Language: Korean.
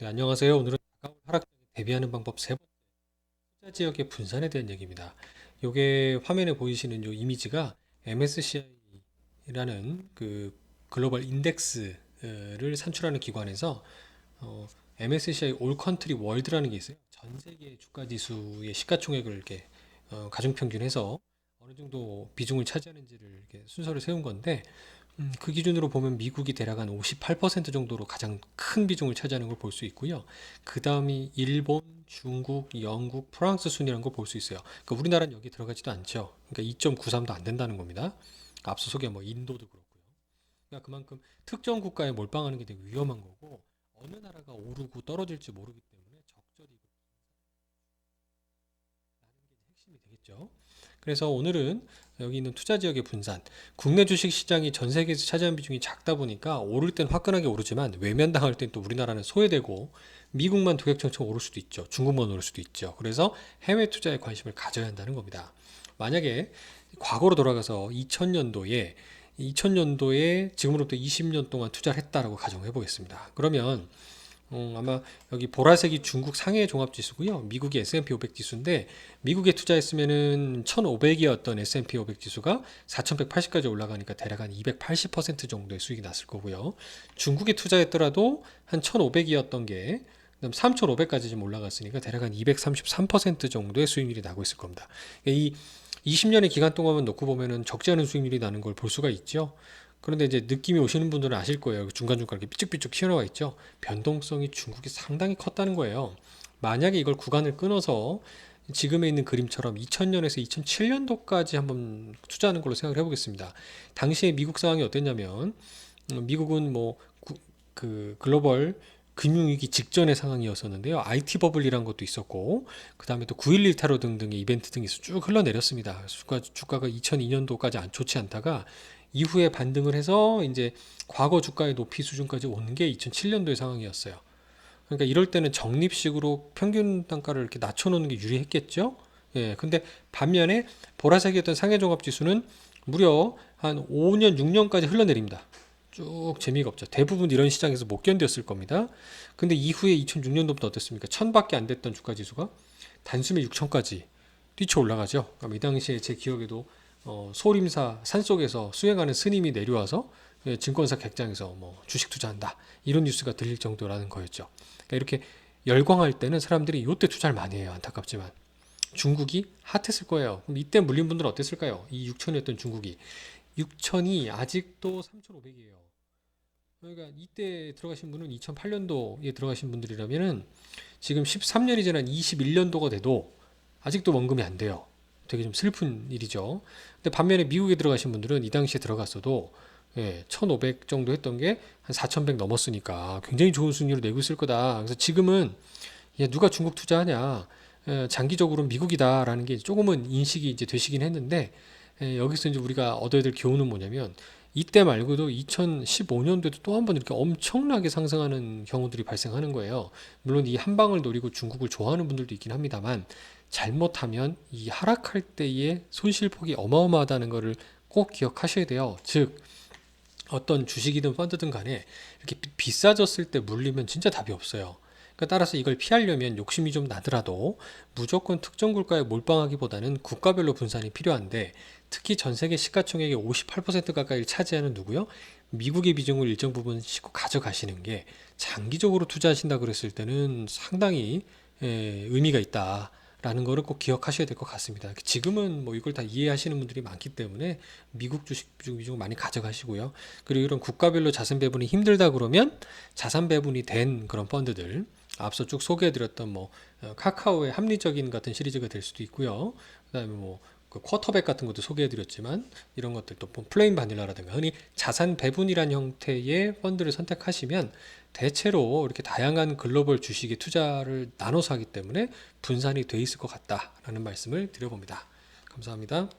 네, 안녕하세요. 오늘은 다가올 하락장에 대비하는 방법 세 번째 투자 지역의 분산에 대한 얘기입니다. 요게 화면에 보이시는 요 이미지가 MSCI라는 그 글로벌 인덱스를 산출하는 기관에서 MSCI 올 컨트리 월드라는 게 있어요. 전 세계 주가 지수의 시가총액을 이렇게 가중 평균해서 어느 정도 비중을 차지하는지를 이렇게 순서를 세운 건데 그 기준으로 보면 미국이 대략 한 58% 정도로 가장 큰 비중을 차지하는 걸 볼 수 있고요. 그 다음이 일본, 중국, 영국, 프랑스 순이라는 걸 볼 수 있어요. 그러니까 우리나라는 여기 들어가지도 않죠. 그러니까 2.93도 안 된다는 겁니다. 앞서 소개한 뭐 인도도 그렇고요. 그러니까 그만큼 특정 국가에 몰빵하는 게 되게 위험한 거고 어느 나라가 오르고 떨어질지 모르기 때문에 적절히 핵심이 되겠죠. 그래서 오늘은 여기 있는 투자 지역의 분산, 국내 주식 시장이 전 세계에서 차지하는 비중이 작다 보니까 오를 땐 화끈하게 오르지만 외면당할 땐 또 우리나라는 소외되고 미국만 도격청청 오를 수도 있죠. 중국만 오를 수도 있죠. 그래서 해외 투자에 관심을 가져야 한다는 겁니다. 만약에 과거로 돌아가서 2000년도에 지금으로부터 20년 동안 투자를 했다라고 가정해 보겠습니다. 그러면 아마 여기 보라색이 중국 상해 종합지수고요. 미국이 S&P 500 지수인데 미국에 투자했으면은 1,500이었던 S&P 500 지수가 4,180까지 올라가니까 대략 한 280% 정도의 수익이 났을 거고요. 중국에 투자했더라도 한 1,500이었던 게 그다음 3,500까지 좀 올라갔으니까 대략 한 233% 정도의 수익률이 나고 있을 겁니다. 이 20년의 기간 동안만 놓고 보면은 적지 않은 수익률이 나는 걸 볼 수가 있죠. 그런데 이제 느낌이 오시는 분들은 아실 거예요. 중간중간 이렇게 삐쭉삐쭉 튀어나와 있죠. 변동성이 중국이 상당히 컸다는 거예요. 만약에 이걸 구간을 끊어서 지금에 있는 그림처럼 2000년에서 2007년도까지 한번 투자하는 걸로 생각을 해보겠습니다. 당시에 미국 상황이 어땠냐면 미국은 뭐 그 글로벌 금융위기 직전의 상황이었었는데요. IT 버블이란 것도 있었고, 그 다음에 또 9.11 테러 등등의 이벤트 등이 쭉 흘러내렸습니다. 주가가 2002년도까지 안 좋지 않다가 이후에 반등을 해서 이제 과거 주가의 높이 수준까지 오는 게 2007년도의 상황이었어요. 그러니까 이럴 때는 적립식으로 평균 단가를 이렇게 낮춰놓는 게 유리했겠죠? 예, 근데 반면에 보라색이었던 상해종합지수는 무려 한 5년, 6년까지 흘러내립니다. 쭉 재미가 없죠. 대부분 이런 시장에서 못 견뎠을 겁니다. 근데 이후에 2006년도부터 어땠습니까? 1000밖에 안 됐던 주가 지수가 단숨에 6000까지 뛰쳐 올라가죠. 그럼 이 당시에 제 기억에도 소림사 산속에서 수행하는 스님이 내려와서 증권사 객장에서 뭐 주식 투자한다 이런 뉴스가 들릴 정도라는 거였죠. 그러니까 이렇게 열광할 때는 사람들이 이때 투자를 많이 해요. 안타깝지만 중국이 핫했을 거예요. 그럼 이때 물린 분들은 어땠을까요? 이 6천이었던 중국이 6천이 아직도 3,500이에요. 그러니까 이때 들어가신 분은 2008년도에 들어가신 분들이라면은 지금 13년이 지난 21년도가 돼도 아직도 원금이 안 돼요. 되게 좀 슬픈 일이죠. 근데 반면에 미국에 들어가신 분들은 이 당시에 들어갔어도 1,500 정도 했던 게 한 4,100 넘었으니까 굉장히 좋은 수익률을 내고 있을 거다. 그래서 지금은 누가 중국 투자하냐? 장기적으로 미국이다라는 게 조금은 인식이 이제 되시긴 했는데 여기서 이제 우리가 얻어야 될 교훈은 뭐냐면 이때 말고도 2015년도에도 또 한 번 이렇게 엄청나게 상승하는 경우들이 발생하는 거예요. 물론 이 한 방을 노리고 중국을 좋아하는 분들도 있긴 합니다만 잘못하면 이 하락할 때의 손실폭이 어마어마하다는 것을 꼭 기억하셔야 돼요. 즉 어떤 주식이든 펀드든 간에 이렇게 비싸졌을 때 물리면 진짜 답이 없어요. 그러니까 따라서 이걸 피하려면 욕심이 좀 나더라도 무조건 특정 국가에 몰빵하기보다는 국가별로 분산이 필요한데 특히 전 세계 시가총액의 58% 가까이를 차지하는 누구요? 미국의 비중을 일정 부분 가져가시는 게 장기적으로 투자하신다 그랬을 때는 상당히 의미가 있다. 라는 거를 꼭 기억하셔야 될 것 같습니다. 지금은 뭐 이걸 다 이해하시는 분들이 많기 때문에 미국 주식 비중을 많이 가져가시고요. 그리고 이런 국가별로 자산 배분이 힘들다 그러면 자산 배분이 된 그런 펀드들 앞서 쭉 소개해드렸던 뭐 카카오의 합리적인 같은 시리즈가 될 수도 있고요. 그다음에 뭐그 쿼터백 같은 것도 소개해드렸지만 이런 것들 또 플레인 바닐라라든가 흔히 자산 배분이란 형태의 펀드를 선택하시면 대체로 이렇게 다양한 글로벌 주식에 투자를 나눠서 하기 때문에 분산이 돼 있을 것 같다라는 말씀을 드려봅니다. 감사합니다.